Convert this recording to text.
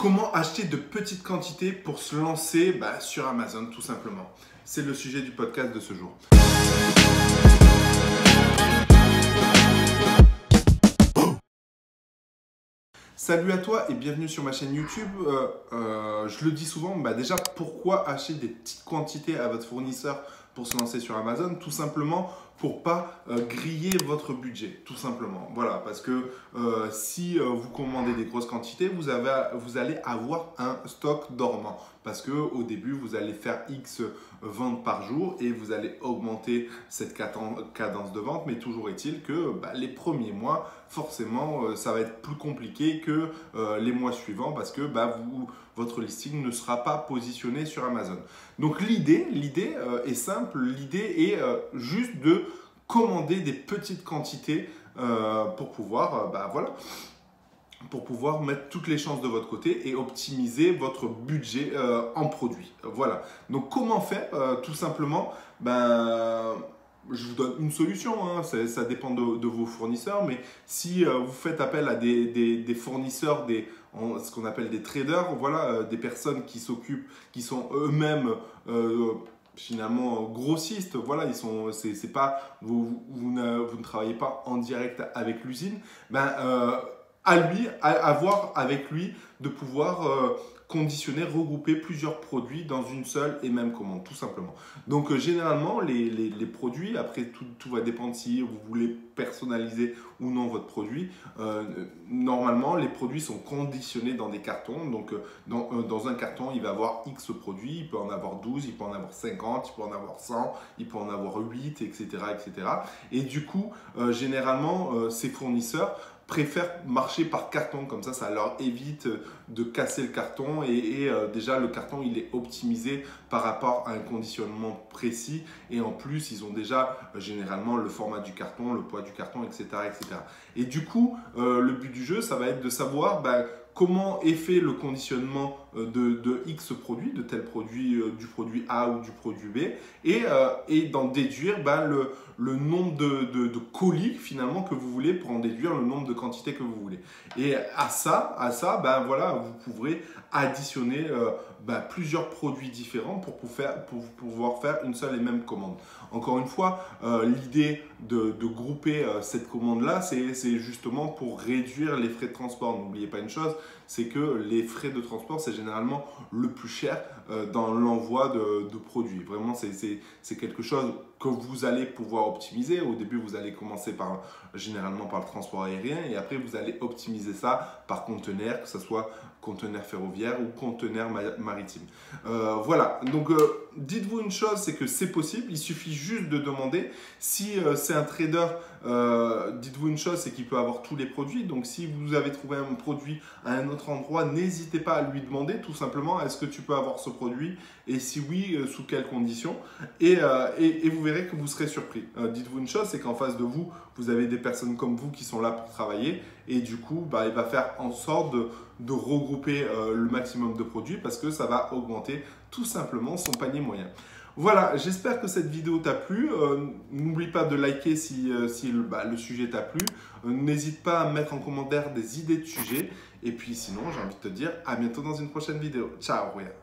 Comment acheter de petites quantités pour se lancer sur Amazon tout simplement? C'est le sujet du podcast de ce jour. Salut à toi et bienvenue sur ma chaîne YouTube. Je le dis souvent, déjà pourquoi acheter des petites quantités à votre fournisseur pour se lancer sur Amazon? Tout simplement pour pas griller votre budget, tout simplement. Voilà, parce que si vous commandez des grosses quantités, vous allez avoir un stock dormant. Parce qu'au début, vous allez faire X ventes par jour et vous allez augmenter cette cadence de vente. Mais toujours est-il que les premiers mois, forcément, ça va être plus compliqué que les mois suivants parce que votre listing ne sera pas positionné sur Amazon. Donc l'idée est simple, l'idée est juste de commander des petites quantités pour pouvoir, pour pouvoir mettre toutes les chances de votre côté et optimiser votre budget en produits. Voilà. Donc comment faire? Tout simplement, je vous donne une solution, hein. Ça dépend de vos fournisseurs, mais si vous faites appel à des fournisseurs, ce qu'on appelle des traders, voilà, des personnes qui s'occupent, qui sont eux-mêmes finalement grossistes, voilà, c'est pas, vous ne travaillez pas en direct avec l'usine, à voir avec lui de pouvoir conditionner, regrouper plusieurs produits dans une seule et même commande, tout simplement. Donc généralement, les produits, après tout va dépendre si vous voulez personnaliser ou non votre produit. Normalement, les produits sont conditionnés dans des cartons. Donc dans un carton, il va avoir X produits, il peut en avoir 12, il peut en avoir 50, il peut en avoir 100, il peut en avoir 8, etc. etc. Et du coup, généralement, ces fournisseurs préfèrent marcher par carton, comme ça leur évite de casser le carton et déjà le carton il est optimisé par rapport à un conditionnement précis et en plus ils ont déjà généralement le format du carton, le poids du carton, etc. etc. Et du coup le but du jeu ça va être de savoir comment est fait le conditionnement de X produit, de tel produit, du produit A ou du produit B, et d'en déduire le nombre de colis finalement que vous voulez pour en déduire le nombre de quantités que vous voulez. Et à ça voilà, vous pourrez additionner plusieurs produits différents pour pouvoir faire une seule et même commande. Encore une fois, l'idée de grouper cette commande-là, c'est justement pour réduire les frais de transport. N'oubliez pas une chose, c'est que les frais de transport, c'est généralement le plus cher dans l'envoi de produits. Vraiment, c'est quelque chose que vous allez pouvoir optimiser. Au début, vous allez commencer généralement par le transport aérien et après, vous allez optimiser ça par conteneur, que ce soit conteneur ferroviaire ou conteneur maritime. Voilà, donc dites-vous une chose, c'est que c'est possible, il suffit juste de demander. Si c'est un trader, dites-vous une chose, c'est qu'il peut avoir tous les produits. Donc si vous avez trouvé un produit à un autre endroit, n'hésitez pas à lui demander tout simplement, est-ce que tu peux avoir ce produit? Et si oui, sous quelles conditions? Et vous verrez que vous serez surpris. Dites-vous une chose, c'est qu'en face de vous, vous avez des personnes comme vous qui sont là pour travailler et du coup, il va faire en sorte de regrouper le maximum de produits parce que ça va augmenter tout simplement son panier moyen. Voilà, j'espère que cette vidéo t'a plu. N'oublie pas de liker si le sujet t'a plu. N'hésite pas à mettre en commentaire des idées de sujets. Et puis sinon, j'ai envie de te dire à bientôt dans une prochaine vidéo. Ciao, regarde.